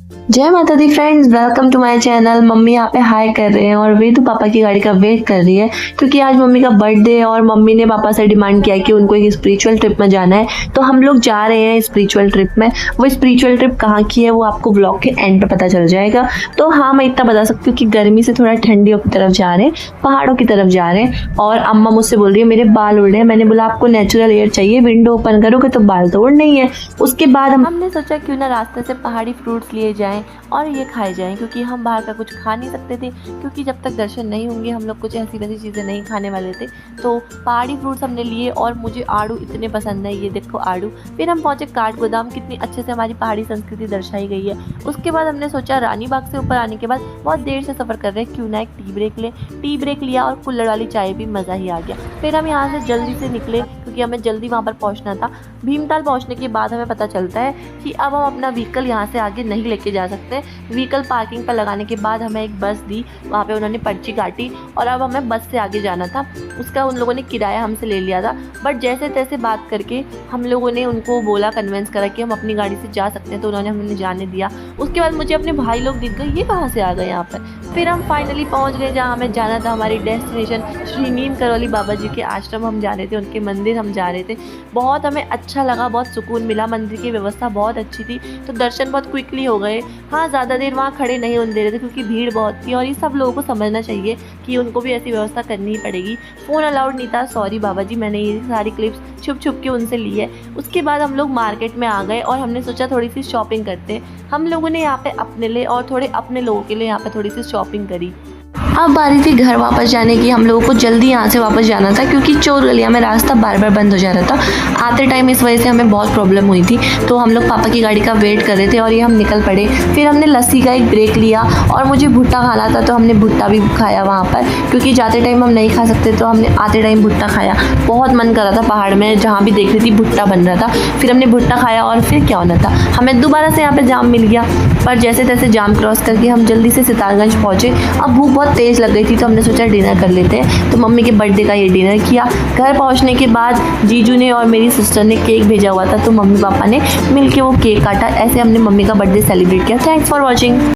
जय माता दी friends, welcome to my channel. Mummy यहाँ पे हाय कर रहे हैं और वेदू पापा की गाड़ी का वेट कर रही है क्योंकि आज मम्मी का बर्थडे है और मम्मी ने पापा से डिमांड किया कि उनको एक स्पिरिचुअल ट्रिप में जाना है। तो हम लोग जा रहे हैं स्पिरिचुअल ट्रिप में। वो स्पिरिचुअल ट्रिप कहाँ की है वो आपको ब्लॉग के एंड पे पता चल जाएगा। तो हाँ, मैं इतना बता सकती हूँ कि गर्मी से थोड़ा ठंडियों की तरफ जा रहे हैं, पहाड़ों की तरफ जा रहे हैं। और अम्मा मुझसे बोल रही है मेरे बाल उड़ रहे हैं। मैंने बोला आपको नेचुरल एयर चाहिए, विंडो ओपन करोगे तो बाल तो उड़ने ही है। उसके बाद हमने सोचा क्यों ना रास्ते से पहाड़ी फ्रूट्स लिए जाएं और ये खाए जाएं, क्योंकि हम बाहर का कुछ खा नहीं सकते थे क्योंकि जब तक दर्शन नहीं होंगे हम लोग कुछ ऐसी वैसी चीज़ें नहीं खाने वाले थे। तो पहाड़ी फ्रूट्स हमने लिए और मुझे आड़ू इतने पसंद है, ये देखो आड़ू। फिर हम पहुँचे काठ गोदाम, कितनी अच्छे से हमारी पहाड़ी संस्कृति दर्शाई गई है। उसके बाद हमने सोचा रानी बाग से ऊपर आने के बाद बहुत देर से सफ़र कर रहे हैं, क्यों ना एक टी ब्रेक लें। टी ब्रेक लिया और कुल्हड़ वाली चाय भी मज़ा ही आ गया। फिर हम यहाँ से जल्दी से निकले क्योंकि हमें जल्दी वहाँ पर पहुँचना था। भीमताल पहुँचने के बाद हमें पता चलता है कि अब हम अपना व्हीकल यहाँ से आगे नहीं लेके जा सकते। व्हीकल पार्किंग पर लगाने के बाद हमें एक बस दी, वहाँ पे उन्होंने पर्ची काटी और अब हमें बस से आगे जाना था। उसका उन लोगों ने किराया हमसे ले लिया था, बट जैसे तैसे बात करके हम लोगों ने उनको बोला, कन्विंस करा कि हम अपनी गाड़ी से जा सकते हैं, तो उन्होंने हमें जाने दिया। उसके बाद मुझे अपने भाई लोग दिख गए, ये कहाँ से आ गए यहाँ पर। फिर हम फाइनली पहुँच गए जहाँ हमें जाना था, हमारी डेस्टिनेशन श्री नीम करौली बाबा जी के आश्रम हम जा रहे थे, उनके मंदिर हम जा रहे थे। बहुत हमें अच्छा लगा, बहुत सुकून मिला, मंदिर की व्यवस्था बहुत अच्छी थी, तो दर्शन बहुत क्विकली हो गए। हाँ, ज़्यादा देर वहाँ खड़े नहीं होने दे रहे थे क्योंकि भीड़ बहुत थी और ये सब लोगों को समझना चाहिए कि उनको भी ऐसी व्यवस्था करनी ही पड़ेगी। फ़ोन अलाउड नहीं था, सॉरी बाबा जी, मैंने ये सारी क्लिप्स छुप छुप के उनसे ली है। उसके बाद हम लोग मार्केट में आ गए और हमने सोचा थोड़ी सी शॉपिंग करते हैं। हम लोगों ने यहाँ पे अपने लिए और थोड़े अपने लोगों के लिए यहाँ पे थोड़ी सी शॉपिंग करी। अब बारी थी घर वापस जाने की। हम लोगों को जल्दी यहाँ से वापस जाना था क्योंकि चोर गलिया में रास्ता बार बार बंद हो जा रहा था आते टाइम। इस वजह से हमें बहुत प्रॉब्लम हुई थी, तो हम लोग पापा की गाड़ी का वेट कर रहे थे और ये हम निकल पड़े। फिर हमने लस्सी का एक ब्रेक लिया और मुझे भुट्टा खाना था, तो हमने भुट्टा भी खाया वहाँ पर, क्योंकि जाते टाइम हम नहीं खा सकते तो हमने आते टाइम भुट्टा खाया। बहुत मन कर रहा था, पहाड़ में जहाँ भी देख रही थी भुट्टा बन रहा था। फिर हमने भुट्टा खाया और फिर क्या होना था, हमें दोबारा से यहाँ पर जाम मिल गया, पर जैसे तैसे जाम क्रॉस करके हम जल्दी से सितारगंज पहुँचे। अब भूख बहुत तेज़ लग गई थी तो हमने सोचा डिनर कर लेते हैं, तो मम्मी के बर्थडे का ये डिनर किया। घर पहुंचने के बाद जीजू ने और मेरी सिस्टर ने केक भेजा हुआ था, तो मम्मी पापा ने मिलके वो केक काटा। ऐसे हमने मम्मी का बर्थडे सेलिब्रेट किया। Thanks for watching.